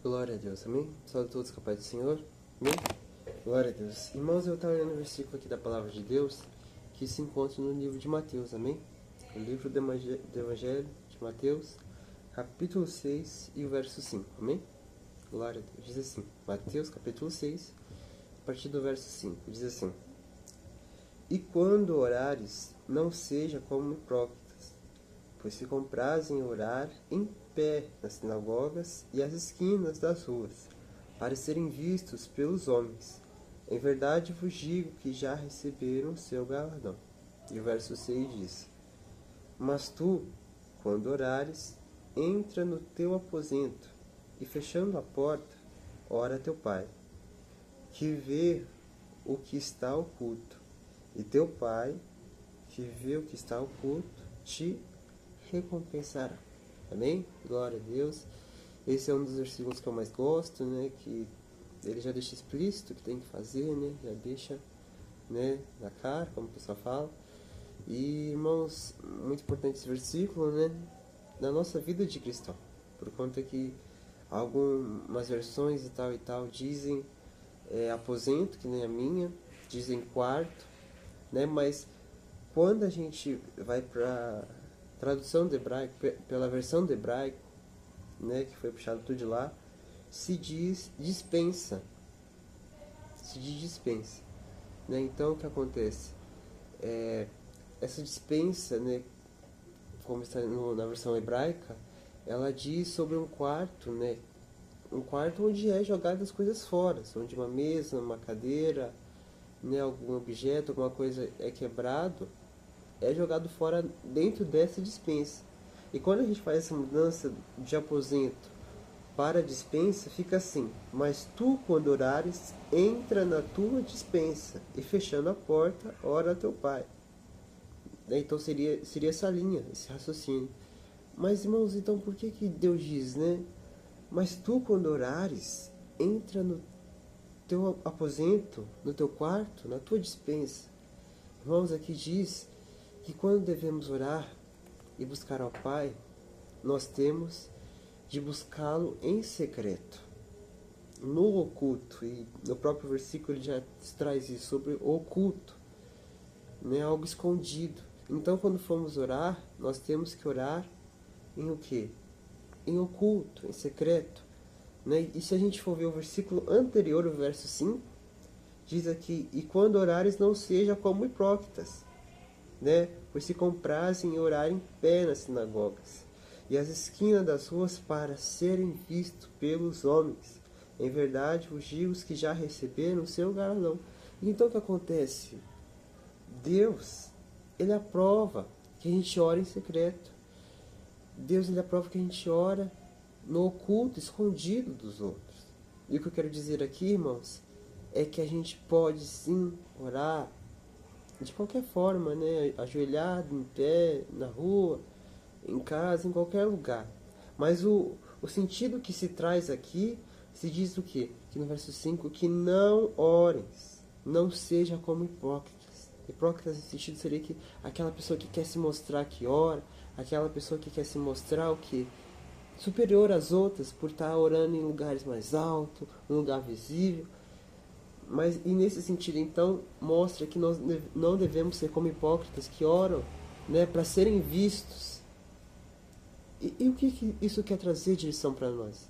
Glória a Deus, amém? Saúde a todos com a paz do Senhor, amém? Glória a Deus. Irmãos, eu estava lendo o versículo aqui da Palavra de Deus, que se encontra no livro de Mateus, amém? O livro do Evangelho de Mateus, capítulo 6 e o verso 5, amém? Glória a Deus. Diz assim, Mateus capítulo 6, a partir do verso 5, diz assim: E quando orares, não seja como hipócritas, pois se comprazem em orar em pé nas sinagogas e às esquinas das ruas, para serem vistos pelos homens. Em verdade vos digo que já receberam o seu galardão. E o verso 6 diz: Mas tu, quando orares, entra no teu aposento, e fechando a porta, ora a teu pai, que vê o que está oculto, e teu pai, que vê o que está oculto, te recompensará. Amém? Glória a Deus. Esse é um dos versículos que eu mais gosto, né? Que ele já deixa explícito o que tem que fazer, né? Já deixa, né, na cara, como o pessoal fala. E, irmãos, muito importante esse versículo, né? Na nossa vida de cristão. Por conta que algumas versões e tal dizem aposento, que nem a minha, dizem quarto, né? Mas quando a gente vai para tradução do hebraico, pela versão do hebraico, né, que foi puxado tudo de lá, se diz dispensa. Se diz dispensa. Né? Então, o que acontece? Essa dispensa, né, como está na versão hebraica, ela diz sobre um quarto, né, um quarto onde é jogadas as coisas fora, onde uma mesa, uma cadeira, né, algum objeto, alguma coisa é quebrado, é jogado fora dentro dessa dispensa. E quando a gente faz essa mudança de aposento para dispensa, fica assim: mas tu, quando orares, entra na tua dispensa, e fechando a porta, ora a teu pai. Então seria essa linha, esse raciocínio. Mas, irmãos, então por que Deus diz, né? Mas tu, quando orares, entra no teu aposento, no teu quarto, na tua dispensa. Irmãos, aqui diz que quando devemos orar e buscar ao Pai, nós temos de buscá-lo em secreto, no oculto. E no próprio versículo ele já traz isso, sobre o oculto, né? Algo escondido. Então, quando formos orar, nós temos que orar em o quê? Em oculto, em secreto, né? E se a gente for ver o versículo anterior, o verso 5, diz aqui: e quando orares, não seja como hipócritas, né? Pois se comprazem em orar em pé nas sinagogas e às esquinas das ruas, para serem vistos pelos homens. Em verdade vos digo que já receberam o seu galardão. Então o que acontece? Deus, ele aprova que a gente ora em secreto. Deus, ele aprova que a gente ora no oculto, escondido dos outros. E o que eu quero dizer aqui, irmãos, é que a gente pode sim orar de qualquer forma, né? Ajoelhado, em pé, na rua, em casa, em qualquer lugar. Mas o sentido que se traz aqui, se diz o quê? Que no verso 5, que não ores, não seja como hipócritas. Hipócritas nesse sentido seria que aquela pessoa que quer se mostrar que ora, aquela pessoa que quer se mostrar o quê? Superior às outras, por estar orando em lugares mais altos, um lugar visível. Mas, e nesse sentido, então, mostra que nós não devemos ser como hipócritas que oram, né, para serem vistos. E o que isso quer trazer de lição para nós?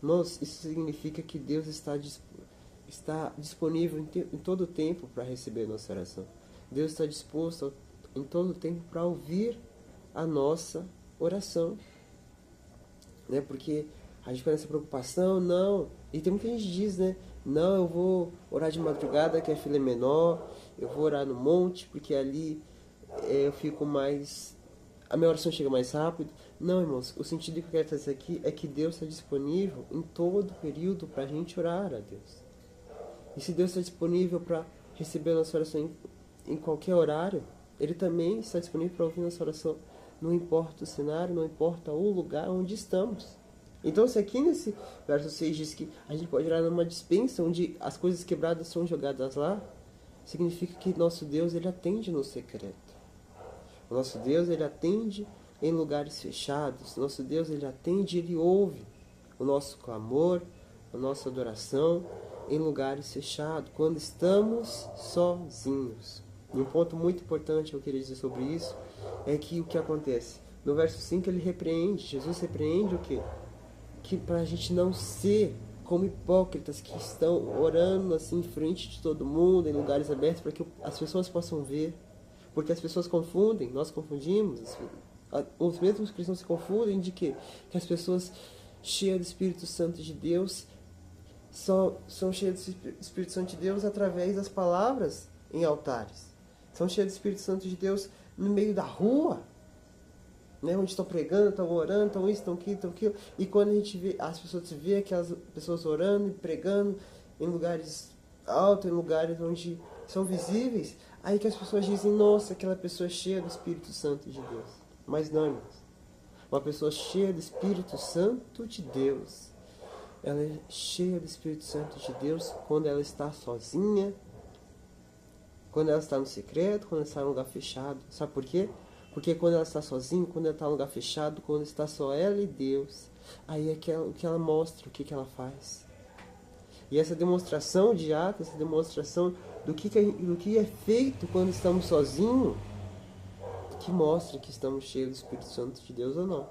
Irmãos, isso significa que Deus está disponível em todo o tempo para receber nossa oração. Deus está disposto em todo o tempo para ouvir a nossa oração. Né? Porque a gente tem essa preocupação, não. E tem muita gente que diz, né? Não, eu vou orar de madrugada, que a fila é menor. Eu vou orar no monte, porque ali eu fico mais... a minha oração chega mais rápido. Não, irmãos, o sentido que eu quero trazer aqui é que Deus está disponível em todo período para a gente orar a Deus. E se Deus está disponível para receber a nossa oração em qualquer horário, Ele também está disponível para ouvir nossa oração. Não importa o cenário, não importa o lugar onde estamos. Então, se aqui nesse verso 6 diz que a gente pode orar numa dispensa onde as coisas quebradas são jogadas lá, significa que nosso Deus, ele atende no secreto. O nosso Deus, ele atende em lugares fechados. Nosso Deus, ele atende, ele ouve o nosso clamor, a nossa adoração em lugares fechados, quando estamos sozinhos. E um ponto muito importante que eu queria dizer sobre isso é que o que acontece? No verso 5 ele repreende, Jesus repreende o quê? Que para a gente não ser como hipócritas que estão orando assim em frente de todo mundo, em lugares abertos, para que as pessoas possam ver. Porque as pessoas confundem, nós confundimos, os mesmos cristãos se confundem de quê? Que as pessoas cheias do Espírito Santo de Deus são cheias do Espírito Santo de Deus através das palavras em altares. São cheias do Espírito Santo de Deus no meio da rua, né, onde estão pregando, estão orando, estão isso, estão aquilo. E quando a gente vê, as pessoas vê aquelas pessoas orando e pregando em lugares altos, em lugares onde são visíveis, aí que as pessoas dizem, nossa, aquela pessoa é cheia do Espírito Santo de Deus. Mas não, irmãos. Uma pessoa cheia do Espírito Santo de Deus, ela é cheia do Espírito Santo de Deus quando ela está sozinha, quando ela está no secreto, quando ela está em um lugar fechado. Sabe por quê? Porque quando ela está sozinha, quando ela está em um lugar fechado, quando está só ela e Deus, aí é o que ela mostra, o que ela faz. E essa demonstração de atos, essa demonstração do que é feito quando estamos sozinhos, que mostra que estamos cheios do Espírito Santo de Deus ou não.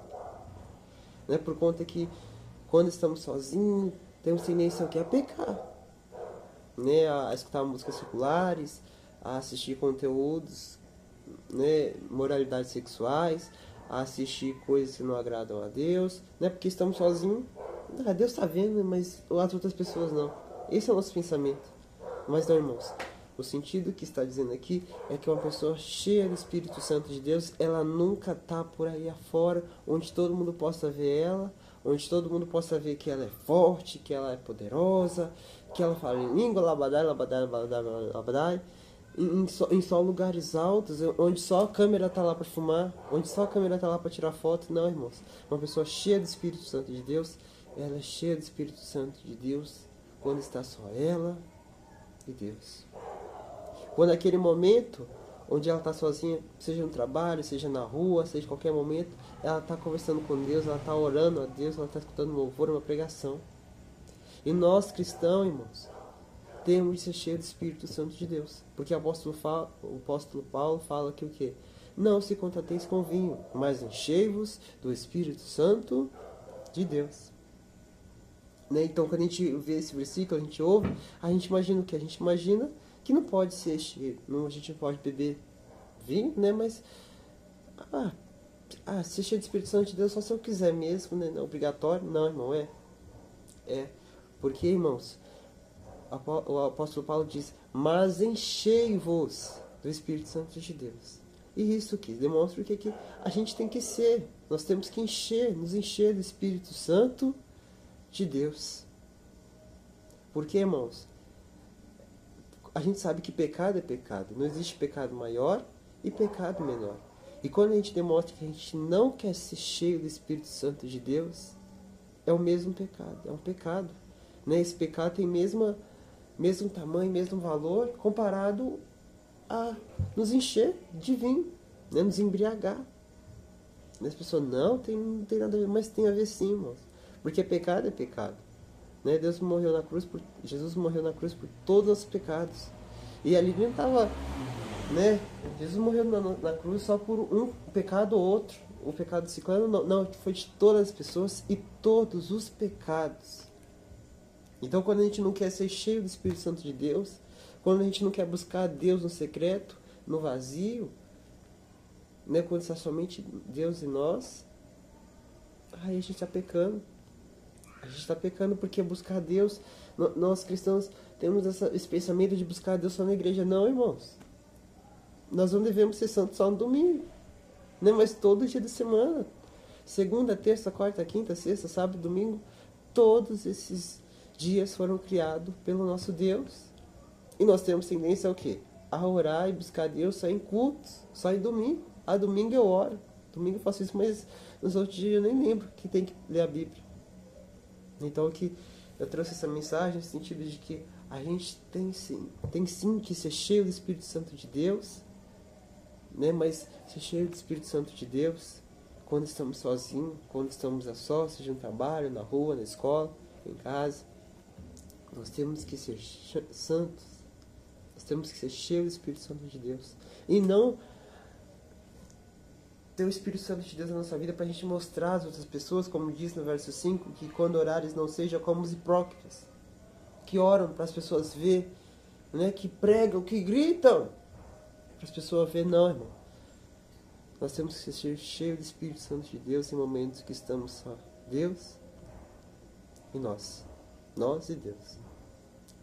Né? Por conta que quando estamos sozinhos, temos tendência a pecar. Né? A escutar músicas seculares, a assistir conteúdos, né? Moralidades sexuais, a assistir coisas que não agradam a Deus, né? Porque estamos sozinhos. Deus está vendo, mas as outras pessoas não. Esse é o nosso pensamento. Mas não, irmãos. O sentido que está dizendo aqui é que uma pessoa cheia do Espírito Santo de Deus, ela nunca está por aí afora, onde todo mundo possa ver ela, onde todo mundo possa ver que ela é forte, que ela é poderosa, que ela fala em língua, labadai, labadai, labadai, labadai, em só lugares altos, onde só a câmera está lá para filmar, onde só a câmera está lá para tirar foto. Não, irmãos. Uma pessoa cheia do Espírito Santo de Deus, ela é cheia do Espírito Santo de Deus quando está só ela e Deus. Quando naquele momento onde ela está sozinha, seja no trabalho, seja na rua, seja em qualquer momento, ela está conversando com Deus, ela está orando a Deus, ela está escutando um louvor, uma pregação. E nós cristãos, irmãos, temos de ser cheios do Espírito Santo de Deus. Porque o apóstolo Paulo fala que o quê? Não se contenteis com vinho, mas enchei-vos do Espírito Santo de Deus. Né? Então, quando a gente vê esse versículo, a gente ouve, a gente imagina o quê? A gente imagina que não pode ser cheio, a gente não pode beber vinho, né? Mas, ser cheio do Espírito Santo de Deus só se eu quiser mesmo, né? Não é obrigatório. Não, irmão, é. Porque, irmãos, o apóstolo Paulo diz, mas enchei-vos do Espírito Santo de Deus. E isso aqui demonstra o que a gente tem que ser. Nós temos que nos encher do Espírito Santo de Deus. Porque, irmãos, a gente sabe que pecado é pecado. Não existe pecado maior e pecado menor. E quando a gente demonstra que a gente não quer ser cheio do Espírito Santo de Deus, é o mesmo pecado. É um pecado. Né? Esse pecado tem mesmo tamanho, mesmo valor, comparado a nos encher de vinho, né? Nos embriagar. E as pessoas, não tem nada a ver, mas tem a ver sim, irmãos. Porque pecado é pecado. Né? Jesus morreu na cruz por todos os pecados. E ali não estava, né? Jesus morreu na cruz só por um pecado ou outro. O pecado de ciclano, não, foi de todas as pessoas e todos os pecados. Então, quando a gente não quer ser cheio do Espírito Santo de Deus, quando a gente não quer buscar Deus no secreto, no vazio, né? Quando está somente Deus e nós, aí a gente está pecando. A gente está pecando porque buscar Deus, nós cristãos temos esse pensamento de buscar Deus só na igreja. Não, irmãos. Nós não devemos ser santos só no domingo, né? Mas todo dia da semana. Segunda, terça, quarta, quinta, sexta, sábado, domingo. Todos esses dias foram criados pelo nosso Deus. E nós temos tendência ao quê? A orar e buscar Deus só em cultos, só em domingo. Domingo eu oro. Domingo eu faço isso, mas nos outros dias eu nem lembro que tem que ler a Bíblia. Então aqui eu trouxe essa mensagem no sentido de que a gente tem sim que ser cheio do Espírito Santo de Deus, né? Mas ser cheio do Espírito Santo de Deus quando estamos sozinhos, quando estamos a sós, seja no trabalho, na rua, na escola, em casa. Nós temos que ser santos. Nós temos que ser cheios do Espírito Santo de Deus. E não ter o Espírito Santo de Deus na nossa vida para a gente mostrar às outras pessoas, como diz no verso 5, que quando orares não seja como os hipócritas, que oram para as pessoas ver, né, que pregam, que gritam, para as pessoas ver. Não, irmão. Nós temos que ser cheios do Espírito Santo de Deus em momentos que estamos só Deus e nós. Nós e Deus.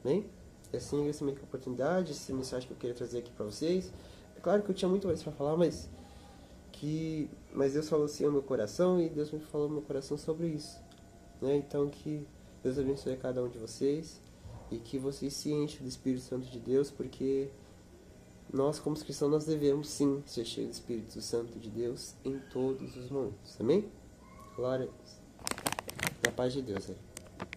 Amém? E assim, essa é a minha oportunidade, essa mensagem que eu queria trazer aqui para vocês. É claro que eu tinha muito mais para falar, mas Deus falou assim ao meu coração e Deus me falou no meu coração sobre isso. Né? Então que Deus abençoe a cada um de vocês e que vocês se enchem do Espírito Santo de Deus, porque nós, como cristãos, nós devemos sim ser cheios do Espírito Santo de Deus em todos os momentos. Amém? Glória a Deus. Na paz de Deus aí.